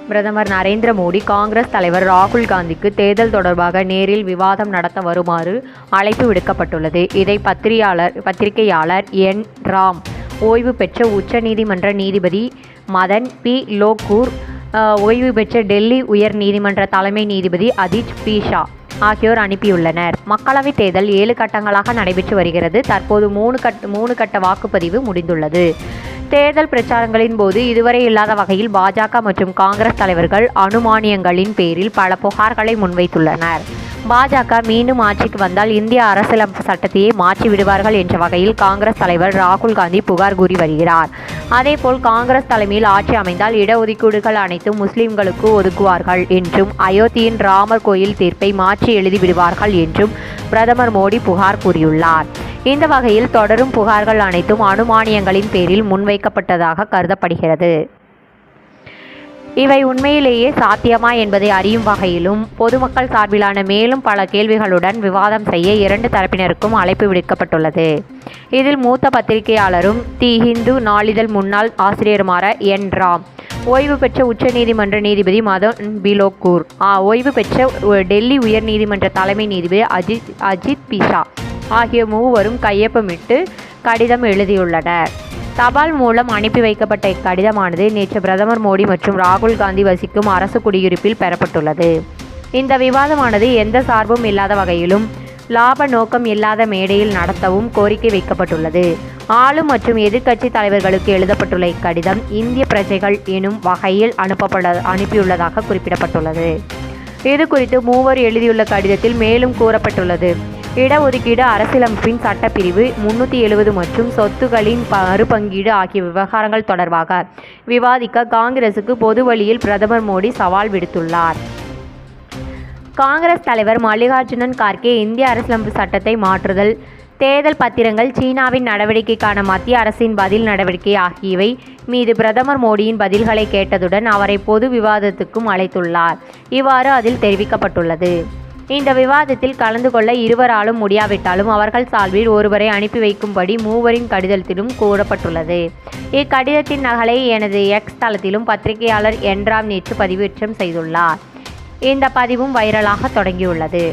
பிரதமர் நரேந்திர மோடி காங்கிரஸ் தலைவர் ராகுல் காந்திக்கு தேர்தல் தொடர்பாக நேரில் விவாதம் நடத்த வருமாறு அழைப்பு விடுக்கப்பட்டுள்ளது. இதை பத்திரிகையாளர் என். ராம், ஓய்வு பெற்ற உச்சநீதிமன்ற நீதிபதி மதன் பி. லோக்கூர், ஓய்வு பெற்ற டெல்லி உயர் நீதிமன்ற தலைமை நீதிபதி அஜித் பி. ஷா ஆகியோர் அனுப்பியுள்ளனர். மக்களவைத் தேர்தல் 7 கட்டங்களாக நடைபெற்று வருகிறது. தற்போது 3 கட்ட வாக்குப்பதிவு முடிந்துள்ளது. தேர்தல் பிரச்சாரங்களின் போது இதுவரை இல்லாத வகையில் பாஜக மற்றும் காங்கிரஸ் தலைவர்கள் அனுமானியங்களின் பேரில் பல புகார்களை முன்வைத்துள்ளனர். பாஜக மீண்டும் ஆட்சிக்கு வந்தால் இந்திய அரசியலமைப்பு சட்டத்தையே மாற்றி விடுவார்கள் என்ற வகையில் காங்கிரஸ் தலைவர் ராகுல் காந்தி புகார் கூறி வருகிறார். அதேபோல் காங்கிரஸ் தலைமையில் ஆட்சி அமைந்தால் இடஒதுக்கீடுகள் அனைத்தும் முஸ்லிம்களுக்கு ஒதுக்குவார்கள் என்றும் அயோத்தியின் ராமர் கோயில் தீர்ப்பை மாற்றி எழுதி விடுவார்கள் என்றும் பிரதமர் மோடி புகார் கூறியுள்ளார். இந்த வகையில் தொடரும் புகார்கள் அனைத்தும் அனுமானியங்களின் பேரில் முன்வைக்கப்பட்டதாக கருதப்படுகிறது. இவை உண்மையிலேயே சாத்தியமா என்பதை அறியும் வகையிலும் பொதுமக்கள் சார்பிலான மேலும் பல கேள்விகளுடன் விவாதம் செய்ய 2 தரப்பினருக்கும் அழைப்பு விடுக்கப்பட்டுள்ளது. இதில் மூத்த பத்திரிகையாளரும் தி ஹிந்து நாளிதழ் முன்னாள் ஆசிரியருமான என். ராம், ஓய்வு பெற்ற உச்சநீதிமன்ற நீதிபதி மதன் பி. லோக்கூர், ஓய்வு பெற்ற டெல்லி உயர் நீதிமன்ற தலைமை நீதிபதி அஜித் பி. ஷா ஆகிய மூவரும் கையொப்பமிட்டு கடிதம் எழுதியுள்ளனர். தபால் மூலம் அனுப்பி வைக்கப்பட்ட இக்கடிதமானது நேற்று பிரதமர் மோடி மற்றும் ராகுல் காந்தி வசிக்கும் அரசு குடியிருப்பில் பெறப்பட்டுள்ளது. இந்த விவாதமானது எந்த சார்பும் இல்லாத வகையிலும் லாப நோக்கம் இல்லாத மேடையில் நடத்தவும் கோரிக்கை வைக்கப்பட்டுள்ளது. ஆளும் மற்றும் எதிர்க்கட்சி தலைவர்களுக்கு எழுதப்பட்டுள்ள இக்கடிதம் இந்திய பிரஜைகள் எனும் வகையில் அனுப்பியுள்ளதாக குறிப்பிடப்பட்டுள்ளது. இது குறித்து மூவர் எழுதியுள்ள கடிதத்தில் மேலும் கூறப்பட்டுள்ளது. இடஒதுக்கீடு, அரசியலமைப்பின் சட்டப்பிரிவு 370 மற்றும் சொத்துக்களின் மறுபங்கீடு ஆகிய விவகாரங்கள் தொடர்பாக விவாதிக்க காங்கிரசுக்கு பொது வழியில் பிரதமர் மோடி சவால் விடுத்துள்ளார். காங்கிரஸ் தலைவர் மல்லிகார்ஜுன் கார்கே இந்திய அரசியலமைப்பு சட்டத்தை மாற்றுதல், தேர்தல் பத்திரங்கள், சீனாவின் நடவடிக்கைக்கான மத்திய அரசின் பதில் நடவடிக்கை ஆகியவை மீது பிரதமர் மோடியின் பதில்களை கேட்டதுடன் அவரை பொது விவாதத்துக்கும் அழைத்துள்ளார். இவ்வாறு அதில் தெரிவிக்கப்பட்டுள்ளது. இந்த விவாதத்தில் கலந்து கொள்ள இருவராலும் முடியாவிட்டாலும் அவர்கள் சார்பில் ஒருவரை அனுப்பி வைக்கும்படி மூவரின் கடிதத்திலும் கூறப்பட்டுள்ளது. இக்கடிதத்தின் நகலை எனது எக்ஸ் தளத்திலும் பத்திரிகையாளர் என். ராம் நேற்று பதிவேற்றம் செய்துள்ளார். இந்த பதிவும் வைரலாக தொடங்கியுள்ளது.